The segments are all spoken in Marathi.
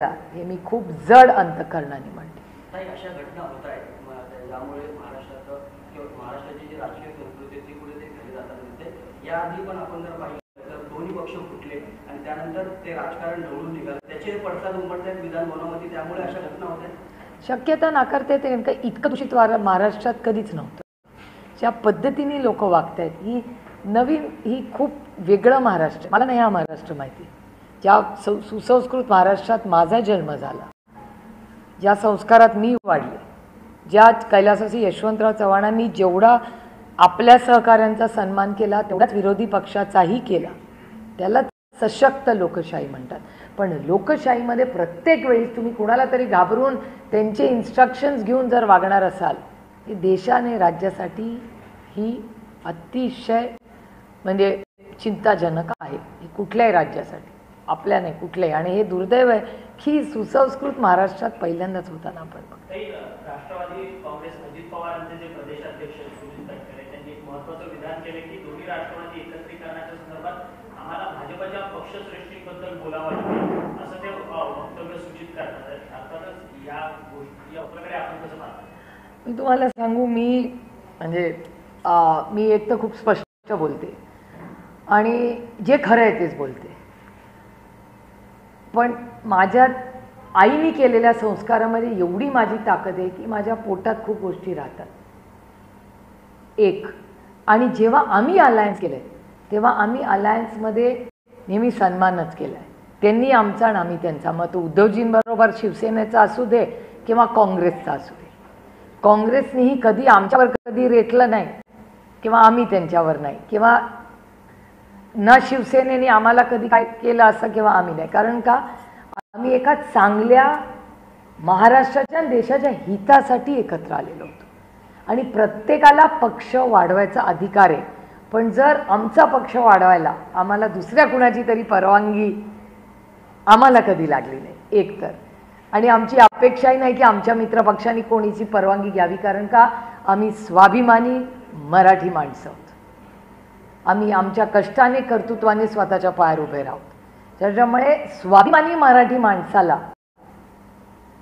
हे मी खूप जड अंतःकरणाने म्हणते. अशा घटना होत आहेत त्यामुळे महाराष्ट्राची जी राजकीय संस्कृती ती पुढे घडली जातात दिसते. याआधी पण आपण जर पाहिलं तर दोन्ही पक्ष फुटले आणि त्यानंतर ते राजकारण ढवळून निघालं, त्याचे पडसाद उमटतात विधान भवनामध्ये, त्यामुळे अशा घटना होत आहेत. शक्यता नाकारता येते, नेमकं इतकं दूषित महाराष्ट्रात कधीच नव्हतं. ज्या पद्धतीने लोक वागत आहेत ही नवीन, ही खूप वेगळं महाराष्ट्र. मला नाही हा महाराष्ट्र माहिती. ज्या सुसंस्कृत महाराष्ट्रात माझा जन्म झाला, ज्या संस्कारात मी वाढले, ज्या कैलासासी यशवंतराव चव्हाणांनी जेवढा आपल्या सहकाऱ्यांचा सन्मान केला तेवढाच विरोधी पक्षाचाही केला, त्याला सशक्त लोकशाही म्हणतात. पण लोकशाहीमध्ये प्रत्येक वेळी तुम्ही कुणाला तरी घाबरून त्यांचे इन्स्ट्रक्शन्स घेऊन जर वागणार असाल, हे देशाने राज्यासाठी ही अतिशय म्हणजे चिंताजनक आहे. हे कुठल्याही राज्यासाठी, आपल्या नाही कुठल्याही. आणि हे दुर्दैव आहे की सुसंस्कृत महाराष्ट्रात पहिल्यांदाच होताना आपण राष्ट्रवादी काँग्रेस अजित पवारांचे जे प्रदेशाध्यक्ष सुनील तटकरे त्यांनी एक महत्त्वाचं विधान केले की दोन्ही राष्ट्रवादी एकत्रीकरणाच्या संदर्भात आम्हाला भाजपच्या पक्षश्रेष्ठीबद्दल बोलावं लागेल असं ते वक्तव्य सूचित करतात. अर्थातच या प्रकारे आपण कसं पाहता? मी तुम्हाला सांगू, मी एक तर खूप स्पष्ट बोलते आणि जे खरं आहे तेच बोलते. पण माझ्या आईने केलेल्या संस्कारामध्ये एवढी माझी ताकद आहे की माझ्या पोटात खूप गोष्टी राहतात. एक, आणि जेव्हा आम्ही अलायन्स केलं तेव्हा आम्ही अलायन्समध्ये नेहमी सन्मानच केला आहे. त्यांनी आमचा आणि आम्ही त्यांचा. मग तो उद्धवजींबरोबर शिवसेनेचा असू दे किंवा काँग्रेसचा असू दे, काँग्रेसनेही कधी आमच्यावर कधी रेटलं नाही किंवा आम्ही त्यांच्यावर नाही, किंवा न शिवसेनेने आम्हाला कधी काय केलं असं किंवा आम्ही नाही. कारण का, आम्ही एका चांगल्या महाराष्ट्राच्या देशाच्या हितासाठी एकत्र आलेलो होतो. आणि प्रत्येकाला पक्ष वाढवायचा अधिकार आहे, पण जर आमचा पक्ष वाढवायला आम्हाला दुसऱ्या कुणाची तरी परवानगी आम्हाला कधी लागली नाही, एक तर. आणि आमची अपेक्षाही नाही की आमच्या मित्रपक्षांनी कोणीची परवानगी घ्यावी, कारण का आम्ही स्वाभिमानी मराठी माणसं आहोत. आम्ही आमच्या कष्टाने कर्तृत्वाने स्वतःच्या पायावर उभे राहू. त्याच्यामुळे स्वाभिमानी मराठी माणसाला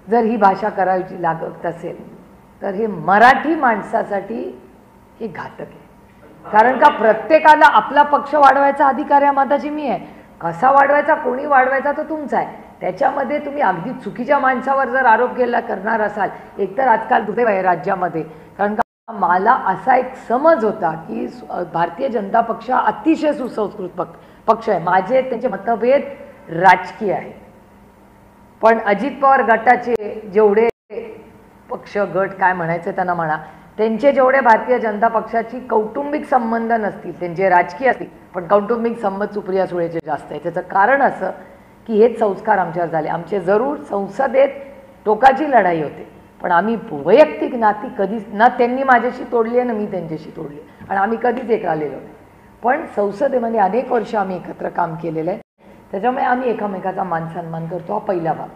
जर ही भाषा करायची लागत असेल तर हे मराठी माणसासाठी हे घातक आहे. कारण का प्रत्येकाला आपला पक्ष वाढवायचा अधिकार या मताची मी आहे. कसा वाढवायचा, कोणी वाढवायचा तो तुमचा आहे. त्याच्यामध्ये तुम्ही अगदी चुकीच्या माणसावर जर आरोप करणार असाल, एकतर आजकाल दुर्दैव आहे राज्यामध्ये. कारण का मला असा एक समज होता की भारतीय जनता पक्ष अतिशय सुसंस्कृत पक्ष आहे. माझे त्यांचे मतभेद राजकीय आहे, पण अजित पवार गटाचे जेवढे पक्ष गट काय म्हणायचे त्यांना म्हणा, त्यांचे जेवढे भारतीय जनता पक्षाची कौटुंबिक संबंध नसतील, त्यांचे राजकीय असतील, पण कौटुंबिक संबंध सुप्रिया सुळेचे जास्त आहे. त्याचं कारण असं की हेच संस्कार आमच्यावर झाले. आमचे जरूर संसदेत टोकाची लढाई होते, पण आम्ही वैयक्तिक नाती कधीच ना त्यांनी माझ्याशी तोडली आहे ना मी त्यांच्याशी तोडली, आणि आम्ही कधीच एक आलेलो नाही. पण संसदेमध्ये अनेक वर्ष आम्ही एकत्र काम केलेलं आहे, त्याच्यामुळे आम्ही एकमेकाचा मान सन्मान करतो. हा पहिला भाग.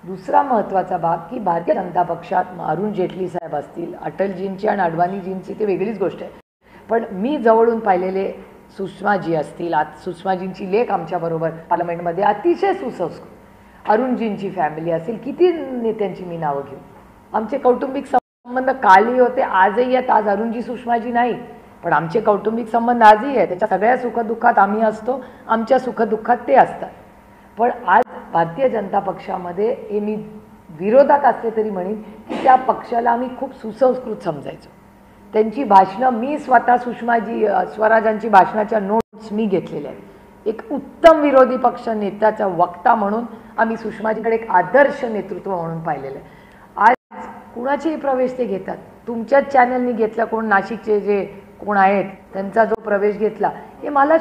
दुसरा महत्त्वाचा भाग की भारतीय जनता पक्षात अरुण जेटली साहेब असतील, अटलजींची आणि अडवाणीजींची ते वेगळीच गोष्ट आहे, पण मी जवळून पाहिलेले सुषमाजी असतील, सुषमाजींची लेख आमच्याबरोबर पार्लमेंटमध्ये अतिशय सुसंस्कृत, अरुणजींची फॅमिली असेल, किती नेत्यांची मी नावं घेऊ. आमचे कौटुंबिक संबंध कालही होते, आजही आहेत. आज अरुणजी सुषमाजी नाही, पण आमचे कौटुंबिक संबंध आजही आहेत. त्याच्या सगळ्या सुखदुःखात आम्ही असतो, आमच्या सुखदुःखात ते असतात. पण आज भारतीय जनता पक्षामध्ये हे मी विरोधात असले तरी म्हणेन की त्या पक्षाला आम्ही खूप सुसंस्कृत समजायचो. त्यांची भाषणं मी स्वतः सुषमाजी स्वराजांची भाषणाच्या नोट्स मी घेतलेल्या आहेत. एक उत्तम विरोधी पक्ष नेत्याचा वक्ता म्हणून आम्ही सुषमाजीकडे एक आदर्श नेतृत्व म्हणून पाहिलेलं आहे. आज कुणाचेही प्रवेश ते घेतात. तुमच्याच चॅनलनी घेतला, कोण नाशिकचे जे कोण आहेत त्यांचा जो प्रवेश घेतला, हे मला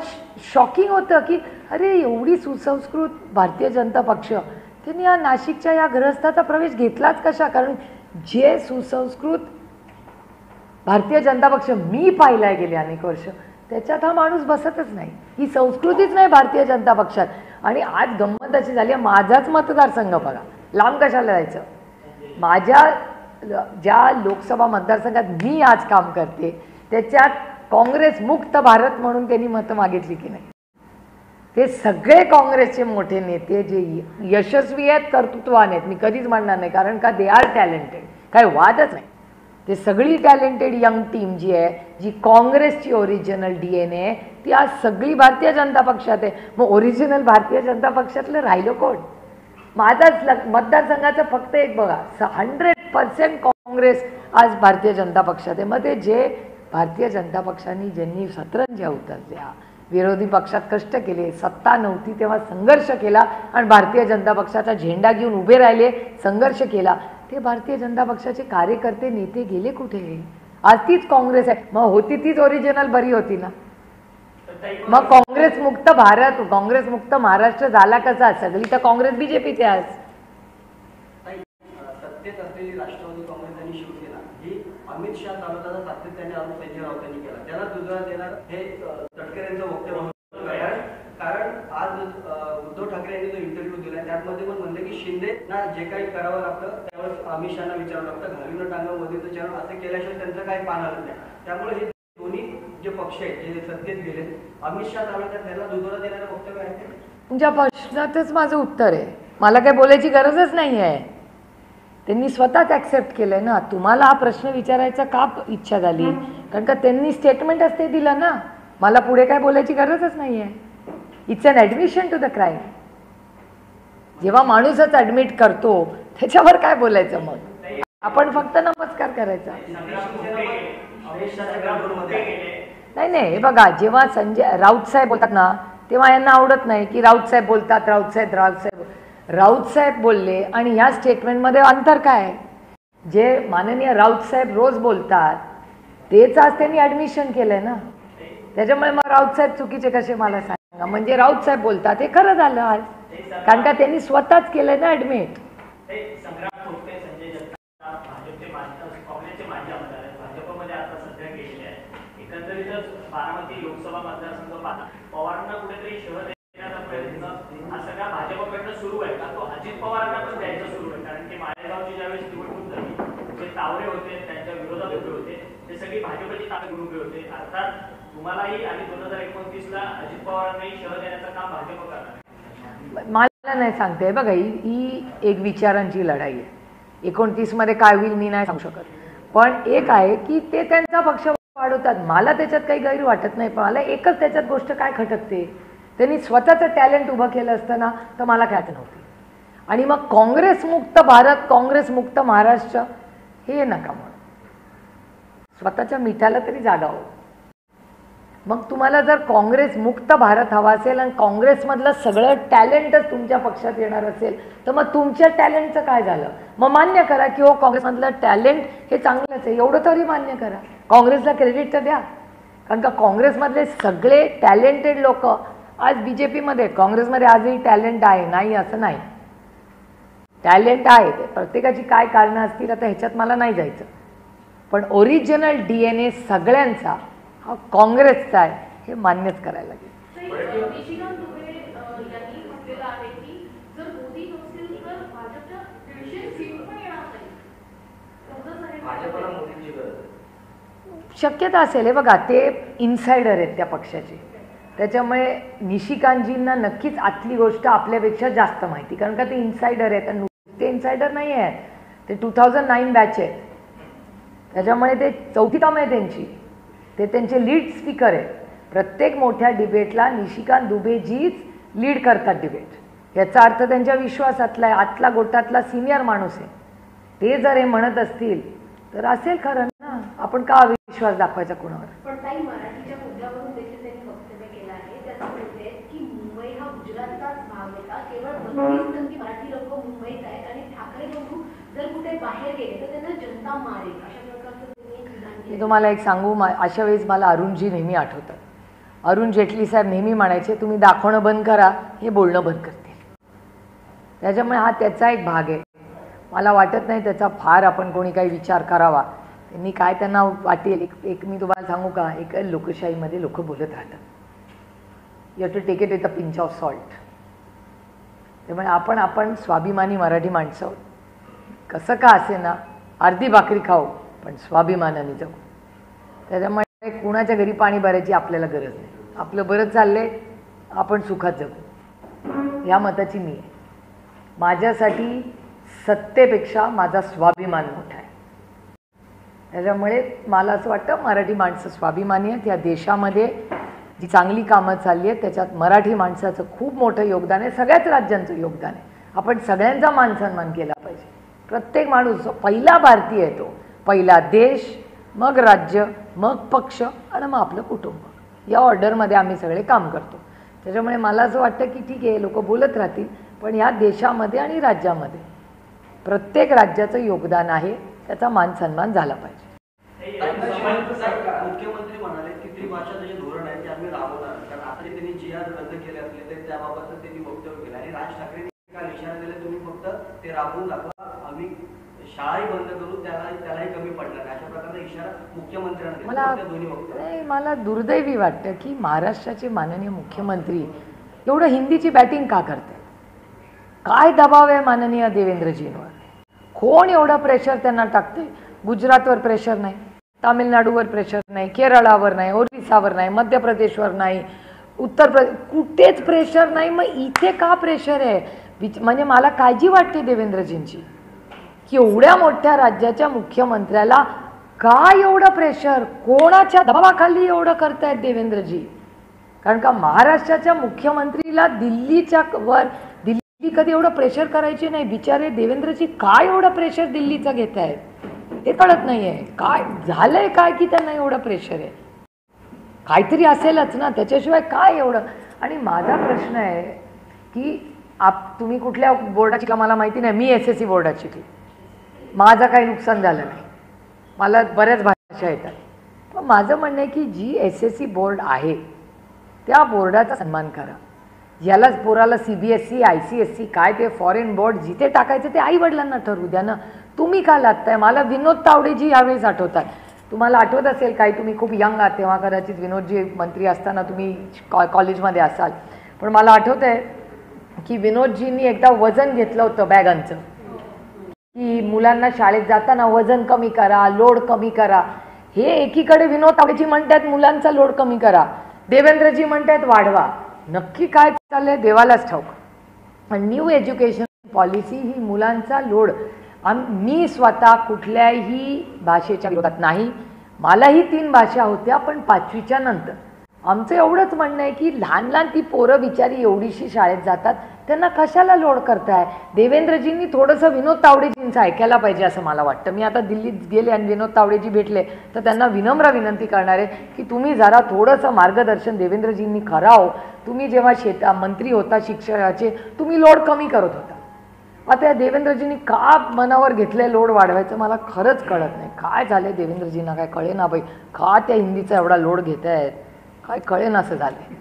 शॉकिंग होतं की अरे एवढी सुसंस्कृत भारतीय जनता पक्ष त्यांनी या नाशिकच्या या गृहस्थाचा प्रवेश घेतलाच कशा. कारण जे सुसंस्कृत भारतीय जनता पक्ष मी पाहिलाय गेले अनेक वर्ष, त्याच्यात हा माणूस बसतच नाही. ही संस्कृतीच नाही भारतीय जनता पक्षात. आणि आज गंमत अशी झाली, माझाच मतदारसंघ बघा, लांब कशाला जायचं. माझ्या ज्या लोकसभा मतदारसंघात मी आज काम करते त्याच्यात काँग्रेस मुक्त भारत म्हणून त्यांनी मतं मागितली की नाही. ते सगळे काँग्रेसचे मोठे नेते जे यशस्वी आहेत, कर्तृत्ववान आहेत, मी कधीच म्हणणार नाही, कारण का दे आर टॅलेंटेड, काय वादच नाही. ते सगळी टॅलेंटेड यंग टीम जी आहे, जी काँग्रेसची ओरिजिनल DNA आहे, ती आज सगळी भारतीय जनता पक्षात आहे. मग ओरिजिनल भारतीय जनता पक्षातलं राहिलं कोण? माझाच मतदारसंघाचं फक्त एक बघा, 100% काँग्रेस आज भारतीय जनता पक्षात आहे. मग ते जे भारतीय जनता पक्षाने ज्यांनी सतरंज्या उतरल्या, विरोधी पक्षात कष्ट केले, सत्ता नव्हती तेव्हा संघर्ष केला आणि भारतीय जनता पक्षाचा झेंडा घेऊन उभे राहिले, संघर्ष केला, ते भारतीय जनता पक्षाचे कार्यकर्ते नेते गेले कुठे? आज तीच काँग्रेस आहे. मग होती तीच ओरिजिनल बरी होती ना. मग काँग्रेस मुक्त भारत, काँग्रेस मुक्त महाराष्ट्र झाला कसा? सगळी तर काँग्रेस बीजेपीचे आज. सत्तेत असलेली राष्ट्रवादी काँग्रेस आणि शिवसेना ही अमित शहा चालवताना सातत्याने आरोप संजय राऊतांनी केला, त्याला दुजोरा देणार हे तटकरेंचं वक्तव्य होतं. कारण आज उद्धव ठाकरे यांनी जो इंटरव्ह्यू दिला त्यामध्ये पण म्हणले की शिंदे ना जे काही करावं लागतं त्यावर अमित शहाना विचारावं लागतं, घालून टांगावं मोदीचं चरण असं केल्याशिवाय त्यांचं काही पान आलं नाही. त्यामुळे हे दोन्ही जे पक्ष आहेत जे सत्तेत गेले, अमित शहा चालवतात त्याला दुजोरा देणारं वक्तव्य आहे. तुमच्या प्रश्नातच माझं उत्तर आहे. मला काही बोलायची गरजच नाही आहे. त्यांनी स्वतःच ॲक्सेप्ट केलंय ना. तुम्हाला हा प्रश्न विचारायचा का इच्छा झाली? कारण का त्यांनी स्टेटमेंटच ते दिलं ना. मला पुढे काय बोलायची गरजच नाही आहे. It's an admission to the crime. जेव्हा माणूसच ॲडमिट करतो त्याच्यावर काय बोलायचं? मग आपण फक्त नमस्कार करायचा. नाही नाही, हे बघा, जेव्हा संजय राऊत साहेब बोलतात ना तेव्हा यांना आवडत नाही की राऊत साहेब बोलतात, राऊत साहेब बोलले आणि ह्या स्टेटमेंटमध्ये अंतर काय आहे? जे माननीय राऊत साहेब रोज बोलतात तेच आज त्यांनी ॲडमिशन केलंय ना. त्याच्यामुळे मग राऊत साहेब चुकीचे कसे मला सांगा? म्हणजे राऊत साहेब बोलतात हे खरं झालं आज, कारण का त्यांनी स्वतःच केलंय ना ॲडमिट. बारामती लोकसभा मतदारसंघ पवारांना कुठेतरी शहर देण्याचा प्रयत्न हा सगळा भाजपकडनं सुरू आहे का? तो अजित पवारांना पण द्यायचा सुरू आहे, कारण की माळेगावची ज्यावेळेस निवडणूक झाली जे तावरे होते त्यांच्या विरोधात उभे होते ते सगळी भाजपची ताकद घेऊन उभे होते. अर्थात तुम्हालाही आणि 2029ला अजित पवारांनाही शहर देण्याचं काम भाजप करणार. मला नाही सांगते. बघा, ही एक विचारांची लढाई आहे. 29 मध्ये काय होईल मी नाही सांगू शकत, पण एक आहे की ते त्यांचा पक्ष वाढवतात. मला त्याच्यात काही गैर वाटत नाही, पण मला एकच त्याच्यात गोष्ट काय खटकते, त्यांनी स्वतःचं टॅलेंट उभं केलं असतं ना तर मला काय नव्हती. आणि मग काँग्रेस मुक्त भारत, काँग्रेस मुक्त महाराष्ट्र हे नका म्हणून स्वतःच्या मिठाला तरी जागा हो. मग तुम्हाला जर काँग्रेस मुक्त भारत हवा असेल आणि काँग्रेसमधलं सगळं टॅलेंटच तुमच्या पक्षात येणार असेल तर मग तुमच्या टॅलेंटचं काय झालं? मग मान्य करा की हो काँग्रेसमधलं टॅलेंट हे चांगलंच आहे, एवढं तरी मान्य करा. काँग्रेसला क्रेडिट तर द्या, कारण का काँग्रेसमधले सगळे टॅलेंटेड लोक आज BJPमध्ये आहेत. काँग्रेसमध्ये आजही टॅलेंट आहे, नाही असं नाही, टॅलेंट आहे. प्रत्येकाची काय कारणं असतील आता ह्याच्यात मला नाही जायचं, पण ओरिजिनल DNA सगळ्यांचा हा काँग्रेसचा आहे हे मान्यच करायला लागेल. शक्यता असेल. हे बघा, ते इन्सायडर आहेत त्या पक्षाचे, त्याच्यामुळे निशिकांतजींना नक्कीच आतली गोष्ट आपल्यापेक्षा जास्त माहिती, कारण का ते इन्सायडर आहेत. आणि ते इन्सायडर नाही आहेत, ते 2009 बॅच आहेत, त्याच्यामुळे ते चौथी टर्म आहे त्यांची. ते त्यांचे लीड स्पीकर आहेत. प्रत्येक मोठ्या डिबेटला निशिकांत दुबेजीच लीड करतात डिबेट. याचा अर्थ त्यांच्या विश्वासातला आहे, आतला गोटातला सिनियर माणूस आहे. ते जर हे म्हणत असतील तर असेल खरं ना. आपण का अविश्वास दाखवायचा कुणावर? पण काही मराठीच्या मुद्द्यावरून देखील त्यांनी वक्तव्य केलं आहे. त्याचं म्हणते की मुंबई हा गुजरातचाच भाग होता, केवळ 32% मराठी लोक मुंबईत आहेत आणि ठाकरे बंधू जर कुठे बाहेर गेले तर त्यांना जनता मारेल, अशा प्रकारचं त्यांनी एक विधान केलं. मी तुम्हाला एक सांगू, अशा वेळेस मला अरुणजी नेहमी आठवतात. अरुण जेटली साहेब नेहमी म्हणायचे तुम्ही दाखवणं बंद करा, हे बोलणं बंद करतील. त्याच्यामुळे हा त्याचा एक भाग आहे. मला वाटत नाही त्याचा फार आपण कोणी काही विचार करावा. त्यांनी काय त्यांना वाटेल. एक मी तुम्हाला सांगू का, एक लोकशाहीमध्ये लोक बोलत राहतात, you have to take it with a pinch of salt. त्यामुळे आपण स्वाभिमानी मराठी माणसं आहोत. कसं का असे ना, अर्धी भाकरी खाऊ पण स्वाभिमानाने जगू. त्याच्यामुळे कुणाच्या घरी पाणी भरायची आपल्याला गरज नाही. आपलं बरं चाललंय, आपण सुखात जगू, या मताची मी आहे. माझ्यासाठी सत्तेपेक्षा माझा स्वाभिमान मोठा आहे. त्याच्यामुळे मला असं वाटतं मराठी माणसं स्वाभिमानी आहेत. या देशामध्ये जी चांगली कामं चालली आहेत त्याच्यात मराठी माणसाचं खूप मोठं योगदान आहे, सगळ्याच राज्यांचं योगदान आहे. आपण सगळ्यांचा मान सन्मान केला पाहिजे. प्रत्येक माणूस पहिला भारतीय आहे, तो पहिला देश, मग राज्य, मग पक्ष आणि मग आपलं कुटुंब, या ऑर्डरमध्ये आम्ही सगळे काम करतो. त्याच्यामुळे मला असं वाटतं की ठीक आहे, लोक बोलत राहतील, पण या देशामध्ये आणि राज्यामध्ये प्रत्येक राज्याचं योगदान आहे, त्याचा मान सन्मान झाला पाहिजे. मुख्यमंत्री म्हणाले की त्रिभाषा जे धोरण आहे ते आम्ही राबवणार, कारण आता त्यांनी जी आर रद्द केले असले तर त्याबाबत त्यांनी वक्तव्य केलं आणि राज ठाकरेंनी काल इशारा दिला तुम्ही फक्त ते राबवून दाखवा, आम्ही शाळाही बंद करू, त्यालाही कमी पडणार नाही, अशा प्रकारचा इशारा मुख्यमंत्र्यांना दिला. मला दुर्दैवी वाटतं की महाराष्ट्राचे माननीय मुख्यमंत्री एवढं हिंदीची बॅटिंग का करते. काय दबाव आहे माननीय देवेंद्रजींवर, कोण एवढा प्रेशर त्यांना टाकते. गुजरातवर प्रेशर नाही, तामिळनाडूवर प्रेशर नाही, केरळावर नाही, ओरिसावर नाही, मध्य प्रदेशवर नाही, उत्तर प्रदेश कुठेच प्रेशर नाही. मग इथे का प्रेशर आहे. म्हणजे मला काळजी वाटते देवेंद्रजींची की एवढ्या मोठ्या राज्याच्या मुख्यमंत्र्याला का एवढं प्रेशर, कोणाच्या दबावाखाली एवढं करतायत देवेंद्रजी. कारण का महाराष्ट्राच्या मुख्यमंत्रीला दिल्लीच्या वर दिल्ली कधी एवढं प्रेशर करायची नाही. बिचारे देवेंद्रजी काय एवढं प्रेशर दिल्लीचं घेत आहेत ते कळत नाही आहे. काय झालंय काय की त्यांना एवढं प्रेशर आहे. काहीतरी असेलच ना, त्याच्याशिवाय काय एवढं. आणि माझा प्रश्न आहे की तुम्ही कुठल्या बोर्डात शिकला मला माहिती नाही, मी SSC बोर्डात शिकली, माझं काही नुकसान झालं नाही, मला बऱ्याच भाषा येतात. पण माझं म्हणणं आहे की जी SSC बोर्ड आहे त्या बोर्डाचा सन्मान करा. याला पोराला CBSE ICSE काय ते फॉरेन बोर्ड जिथे टाकायचं ते आईवडिलांना ठरवू द्या ना. तुम्ही का लागताय. मला विनोद तावडेजी यावेळेस आठवतात. तुम्हाला आठवत असेल काही, तुम्ही खूप यंग आहात तेव्हा, कदाचित विनोदजी मंत्री असताना तुम्ही कॉलेजमध्ये असाल, पण मला आठवत आहे की विनोदजींनी एकदा वजन घेतलं होतं बॅगांचं की मुलांना शाळेत जाताना वजन कमी करा, लोड कमी करा. हे एकीकडे विनोद तावडेजी म्हणतात मुलांचा लोड कमी करा, देवेंद्रजी म्हणतात वाढवा. नक्की काय चाललंय देवालाच ठाऊक. न्यू एज्युकेशन पॉलिसी ही मुलांचा लोड, मी स्वतः कुठल्याही भाषेच्या विरोधात नाही. मलाही 3 भाषा होत्या, पण 5वीच्या नंतर आमचं एवढंच म्हणणं आहे की लहान लहान ती पोरं बिचारी एवढीशी शाळेत जातात, त्यांना कशाला लोड करताय. देवेंद्रजींनी थोडंसं विनोद तावडेजींचं ऐकायला पाहिजे असं मला वाटतं. मी आता दिल्लीत गेले आणि विनोद तावडेजी भेटले तर त्यांना विनम्र विनंती करणार आहे की तुम्ही जरा थोडंसं मार्गदर्शन देवेंद्रजींनी करावं. तुम्ही जेव्हा मंत्री होता शिक्षणाचे, तुम्ही लोड कमी करत होता. आता या देवेंद्रजींनी का मनावर घेतलंय लोड वाढवायचं मला खरंच कळत नाही. काय झालंय देवेंद्रजींना काय कळे ना बाई, का त्या हिंदीचा एवढा लोड घेत आहेत काय कळे ना असं झालंय.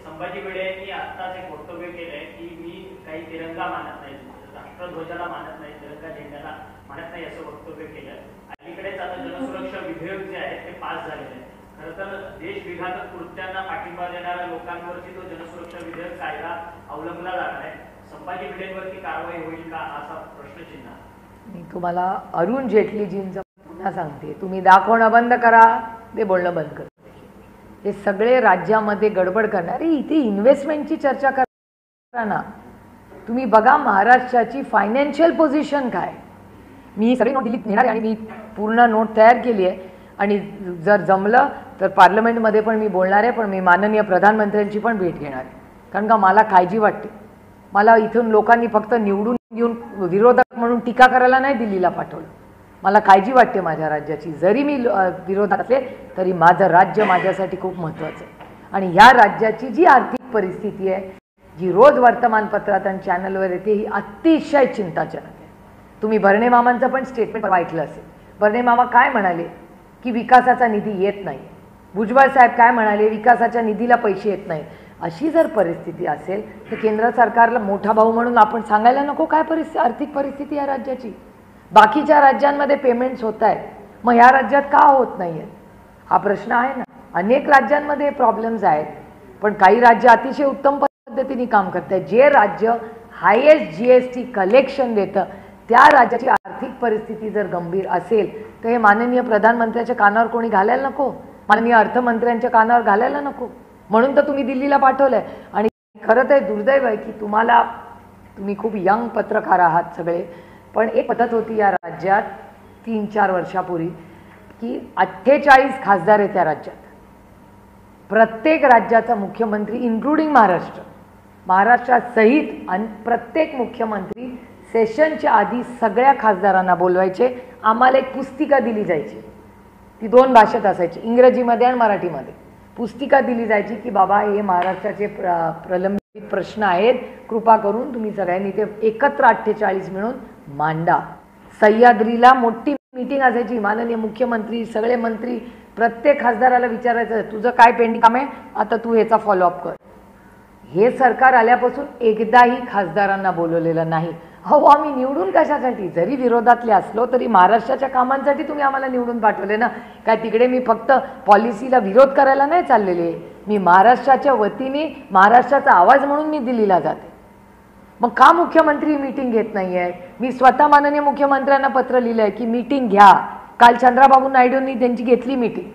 संभाजी भिडे यांनी आत्ताच एक वक्तव्य केलंय की मी काही तिरंगा मानत नाही, राष्ट्रध्वजाला मानत नाही, तिरंगा झेंड्याला मानत नाही असं वक्तव्य केलं. अलीकडेच आता जनसुरक्षा विधेयक जे आहे ते पास झालेलं आहे. खरं तर देश विघातक कृत्यांना पाठिंबा देणाऱ्या लोकांवरती तो जनसुरक्षा विधेयक कायदा अवलंबला जाणार आहे. संभाजी भिडेंवरती कारवाई होईल का असा प्रश्नचिन्ह. मी तुम्हाला अरुण जेटलीजींचं पुन्हा सांगते, तुम्ही दाखवणं बंद करा, ते बोलणं बंद करते. हे सगळे राज्यामध्ये गडबड करणारे, इथे इन्व्हेस्टमेंटची चर्चा करा ना. तुम्ही बघा महाराष्ट्राची फायनान्शियल पोझिशन काय. मी सगळी नोट दिल्लीत नेणार आहे आणि मी पूर्ण नोट तयार केली आहे आणि जर जमलं तर पार्लमेंटमध्ये पण मी बोलणार आहे, पण मी माननीय प्रधानमंत्र्यांची पण भेट घेणार आहे. कारण का मला काळजी वाटते. मला इथून लोकांनी फक्त निवडून येऊन विरोधक म्हणून टीका करायला नाही दिल्लीला पाठवलं. मला काळजी वाटते माझ्या राज्याची. जरी मी विरोधात असले तरी माझं राज्य माझ्यासाठी खूप महत्त्वाचं आहे. आणि ह्या राज्याची जी आर्थिक परिस्थिती आहे, जी रोज वर्तमानपत्रात आणि चॅनलवर येते, ही अतिशय चिंताजनक आहे. तुम्ही भरणे मामांचं पण स्टेटमेंट ऐकलं असेल. भरणे मामा काय म्हणाले की विकासाचा निधी येत नाही. भुजबळ साहेब काय म्हणाले, विकासाच्या निधीला पैसे येत नाही. अशी जर परिस्थिती असेल तर केंद्र सरकारला मोठा भाऊ म्हणून आपण सांगायला नको काय आर्थिक परिस्थिती या राज्याची. बाकीच्या राज्यांमध्ये पेमेंट्स होत आहेत, मग ह्या राज्यात का होत नाही आहेत हा प्रश्न आहे ना. अनेक राज्यांमध्ये प्रॉब्लेम्स आहेत, पण काही राज्य अतिशय उत्तम पद्धतीने काम करत आहेत. जे राज्य हायेस्ट GST कलेक्शन देतं त्या राज्याची आर्थिक परिस्थिती जर गंभीर असेल तर हे माननीय प्रधानमंत्र्यांच्या कानावर कोणी घालायला नको, माननीय अर्थमंत्र्यांच्या कानावर घालायला नको. म्हणून तर तुम्ही दिल्लीला पाठवलंय. आणि खरं तर दुर्दैव आहे की तुम्ही खूप यंग पत्रकार आहात सगळे, पण एक पद्धत होती या राज्यात 3-4 वर्षापूर्वी की 48 खासदार आहेत त्या राज्यात. प्रत्येक राज्याचा मुख्यमंत्री इन्क्लुडिंग महाराष्ट्रासहित आणि प्रत्येक मुख्यमंत्री सेशनच्या आधी सगळ्या खासदारांना बोलवायचे. आम्हाला एक पुस्तिका दिली जायची, ती 2 भाषेत असायची, इंग्रजीमध्ये आणि मराठीमध्ये. पुस्तिका दिली जायची की बाबा हे महाराष्ट्राचे प्रलंबित प्रश्न आहेत, कृपा करून तुम्ही सगळ्यांनी ते एकत्र 48 मिळून मांडा. सह्याद्रीला मोठी मीटिंग असायची, माननीय मुख्यमंत्री, सगळे मंत्री, प्रत्येक खासदाराला विचारायचं तुझं काय पेंडिंग काम आहे, आता तू ह्याचा फॉलोअप कर. हे सरकार आल्यापासून एकदाही खासदारांना बोलवलेलं नाही. अहो आम्ही निवडून कशासाठी, जरी विरोधातले असलो तरी महाराष्ट्राच्या कामांसाठी तुम्ही आम्हाला निवडून पाठवले ना. काय तिकडे मी फक्त पॉलिसीला विरोध करायला नाही चाललेले, मी महाराष्ट्राच्या वतीने महाराष्ट्राचा आवाज म्हणून मी दिल्लीला जाते. मग का मुख्यमंत्री मीटिंग घेत नाही आहे? मी स्वतः माननीय मुख्यमंत्र्यांना पत्र लिहिलं आहे की मीटिंग घ्या. काल चंद्राबाबू नायडूंनी त्यांची घेतली मीटिंग.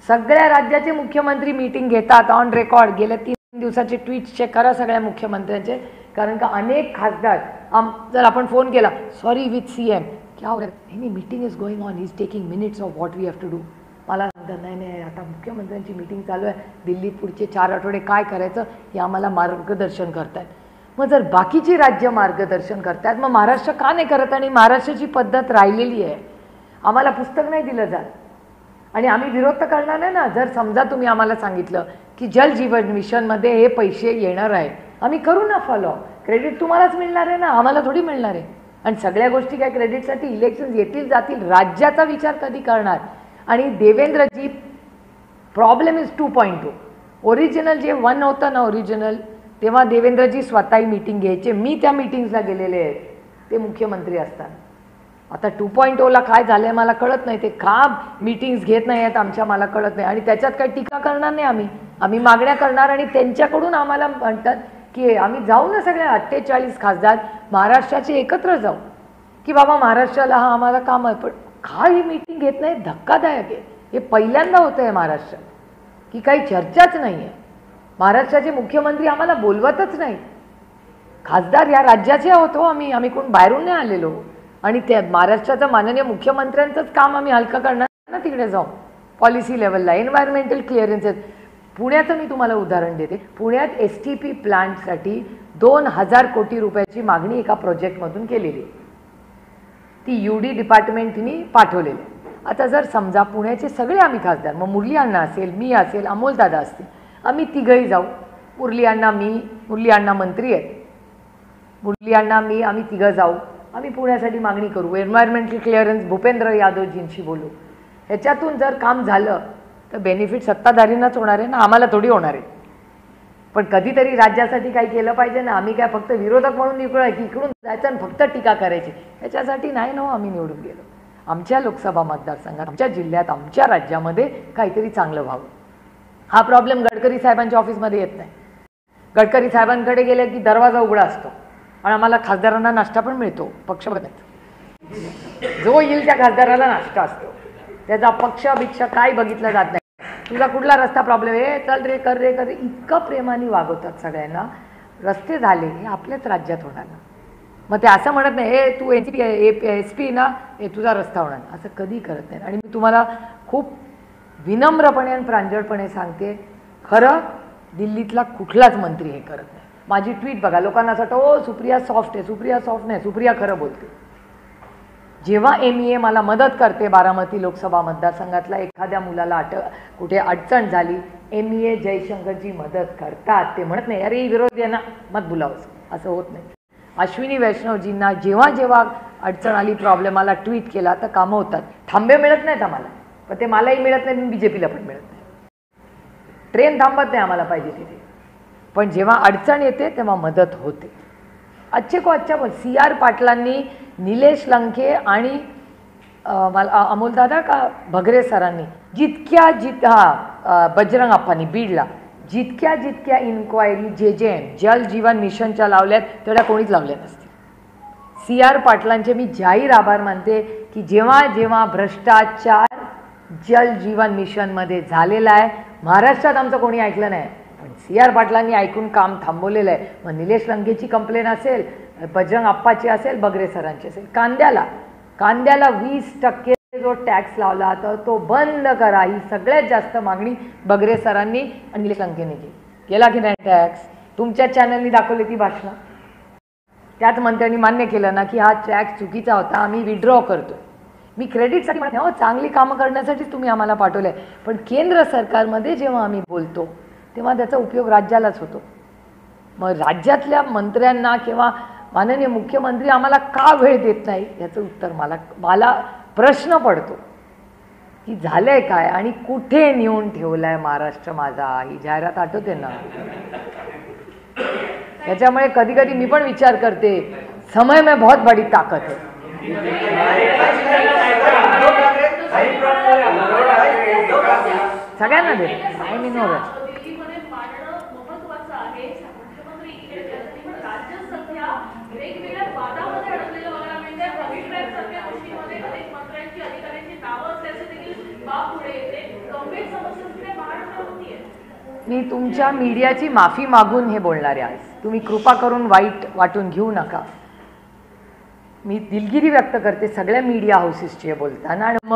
सगळ्या राज्याचे मुख्यमंत्री मीटिंग घेतात ऑन रेकॉर्ड. गेल्या 3 दिवसाचे ट्विट्स चेक करा सगळ्या मुख्यमंत्र्यांचे. कारण का अनेक खासदार जर आपण फोन केला, सॉरी विथ CM, क्या हो रहा है, नाही meeting is going on, is taking minutes of what we have to do. मला सांगतात नाही आता मुख्यमंत्र्यांची मीटिंग चालू आहे, दिल्लीत पुढचे 4 आठवडे काय करायचं हे आम्हाला मार्गदर्शन करतायत. मग जर बाकीची राज्य मार्गदर्शन करतात, मग महाराष्ट्र का नाही करत? आणि महाराष्ट्राची पद्धत राहिलेली आहे, आम्हाला पुस्तक नाही दिलं जात आणि आम्ही विरोध तर करणार नाही ना. जर समजा तुम्ही आम्हाला सांगितलं की जल जीवन मिशनमध्ये हे पैसे येणार आहे, आम्ही करू ना फॉलो. क्रेडिट तुम्हालाच मिळणार आहे ना, आम्हाला थोडी मिळणार आहे. आणि सगळ्या गोष्टी काय क्रेडिटसाठी, इलेक्शन येतील जातील, राज्याचा विचार कधी करणार? आणि देवेंद्रजी, प्रॉब्लेम इज 2.2. ओरिजिनल जे 1 होतं ना ओरिजिनल, तेव्हा देवेंद्रजी स्वतःही मीटिंग घ्यायचे. मी त्या मीटिंग्सला गेलेले आहेत ते मुख्यमंत्री असताना. आता 2.0ला काय झालं आहे मला कळत नाही, ते का मीटिंग्स घेत नाही आहेत आमच्या, मला कळत नाही. आणि त्याच्यात काही टीका करणार नाही आम्ही मागण्या करणार. आणि त्यांच्याकडून आम्हाला म्हणतात की आम्ही जाऊ ना सगळे 48 खासदार महाराष्ट्राचे एकत्र जाऊ, की बाबा महाराष्ट्राला हा आम्हाला काम आहे. पण का ही मीटिंग घेत नाही, धक्कादायक आहे. हे पहिल्यांदा होतं आहे महाराष्ट्रात की काही चर्चाच नाही आहे. महाराष्ट्राचे मुख्यमंत्री आम्हाला बोलवतच नाही. खासदार या राज्याचे होतो आम्ही कोण बाहेरून नाही आलेलो. आणि त्या महाराष्ट्राचं माननीय मुख्यमंत्र्यांचंच काम आम्ही हलकं करणार ना तिकडे जाऊन. पॉलिसी लेवलला एन्व्हायरमेंटल क्लिअरन्सेस, पुण्याचं मी तुम्हाला उदाहरण देते. पुण्यात STP प्लांटसाठी 2000 कोटी रुपयाची मागणी एका प्रोजेक्टमधून केलेली आहे. ती UD डिपार्टमेंटनी पाठवलेली आहे. आता जर समजा पुण्याचे सगळे आम्ही खासदार, मग मुरली अण्णा असेल, मी असेल, अमोलदादा असतील, आम्ही तिघही जाऊ. मुरली अण्णा मंत्री आहेत, मुरली अण्णा मी, आम्ही तिघं जाऊ, आम्ही पुण्यासाठी मागणी करू. एन्व्हायरमेंटल क्लिअरन्स भूपेंद्र यादवजींशी बोलू. ह्याच्यातून जर काम झालं तर बेनिफिट सत्ताधारींनाच होणार आहे ना, आम्हाला थोडी होणार आहे. पण कधीतरी राज्यासाठी काही केलं पाहिजे ना. आम्ही काय फक्त विरोधक म्हणून निघलो की इकडून जायचं आणि फक्त टीका करायची, ह्याच्यासाठी नाही ना आम्ही निवडून गेलो. आमच्या लोकसभा मतदारसंघात, आमच्या जिल्ह्यात, आमच्या राज्यामध्ये काहीतरी चांगलं व्हावं. हा प्रॉब्लेम गडकरी साहेबांच्या ऑफिसमध्ये येत नाही. गडकरी साहेबांकडे गेले की दरवाजा उघडा असतो आणि आम्हाला खासदारांना नाश्ता पण मिळतो. पक्ष बघत जो येईल त्या खासदाराला नाश्ता असतो, त्याचा पक्ष काय बघितलं जात नाही. तुझा कुठला रस्ता प्रॉब्लेम आहे, चल रे कर रे कर, इतकं प्रेमाने वागवतात सगळ्यांना. रस्ते झाले हे आपल्याच राज्यात होणार ना. मग ते असं म्हणत नाही हे तू SP ना, हे तुझा रस्ता होणार, असं कधी करत नाही. आणि मी तुम्हाला खूप विनम्रपणे आणि प्रांजळपणे सांगते, खरं दिल्लीतला कुठलाच मंत्री हे करत नाही. माझी ट्वीट बघा, लोकांना असं वाटतं ओ सुप्रिया सॉफ्ट आहे, सुप्रिया सॉफ्ट नाही, सुप्रिया खरं बोलते. जेव्हा MEA मला मदत करते, बारामती लोकसभा मतदारसंघातला एखाद्या मुलाला कुठे अडचण झाली, MEA जयशंकरजी मदत करतात. ते म्हणत नाही अरे विरोधी आहे ना मत बुलावस, असं होत नाही. अश्विनी वैष्णवजींना जेव्हा जेव्हा अडचण आली, प्रॉब्लेम आला, ट्विट केला तर कामं होतात. थांबे मिळत नाहीत आम्हाला, पण ते मलाही मिळत नाही, BJPला पण मिळत नाही. ट्रेन थांबत नाही आम्हाला पाहिजे तिथे, पण जेव्हा अडचण येते तेव्हा मदत होते. अच्छे को अच्छा बोल. CR पाटलांनी, निलेश लंके आणि अमोलदादा का भगरे सरांनी बजरंग अप्पांनी बीडला जितक्या इन्क्वायरी JJM जल जीवन मिशनच्या लावल्यात तेवढ्या कोणीच लावल्या नसतील. CR पाटलांचे मी जाहीर आभार मानते की जेव्हा जेव्हा भ्रष्टाचार जल जीवन मिशनमध्ये झालेला आहे. महाराष्ट्रात आमचं कोणी ऐकलं नाही, पण CR पाटलांनी ऐकून काम थांबवलेलं आहे. मग निलेश लंकेची कंप्लेन असेल, बजरंग अप्पाची असेल, बगरे सरांची असेल. कांद्याला 20% जो टॅक्स लावला तर तो बंद करा, ही सगळ्यात जास्त मागणी बगरे सरांनी आणि निलेश लंकेने केला की नाही टॅक्स? तुमच्या चॅनलनी दाखवली ती भाषणं. त्याच मंत्र्यांनी मान्य केलं ना की हा टॅक्स चुकीचा होता, आम्ही विड्रॉ करतो. मी क्रेडिटसाठी म्हणत नाही, चांगली कामं करण्यासाठीच तुम्ही आम्हाला पाठवलं आहे. पण केंद्र सरकारमध्ये जेव्हा आम्ही बोलतो तेव्हा त्याचा उपयोग राज्यालाच होतो. मग राज्यातल्या मंत्र्यांना किंवा माननीय मुख्यमंत्री आम्हाला का वेळ देत नाही याचं उत्तर मला प्रश्न पडतो की झालंय काय आणि कुठे नेऊन ठेवलाय महाराष्ट्र माझा. ही जाहिरात आठवते ना. त्याच्यामुळे कधी कधी मी पण विचार करते, समय में बहुत बड़ी ताकत है. सगळ्यांना दे काय मिनोर आहे. दिल्लीमध्ये मांडणं महत्त्वाचं आहे. मुख्यमंत्री इकडे त्यासाठी पण राज्य सध्या वेगवेगळ्या वादामध्ये अडकलेलं बघायला मिळते. अभिप्रायासारख्या गोष्टीमध्ये अनेक मंत्र्यांची अधिकाऱ्यांची नावं असल्याचे देखील बाब पुढे येते. गंभीर समस्या तिकडे महाराष्ट्रात होतीये. मी तुमच्या मीडियाची माफी मागून हे बोलणारे आहे. तुम्ही कृपा करून वाईट वाटून घेऊ नका. मी दिलगिरी व्यक्त करते सगळ्या मीडिया हाऊसेसची बोलताना. आणि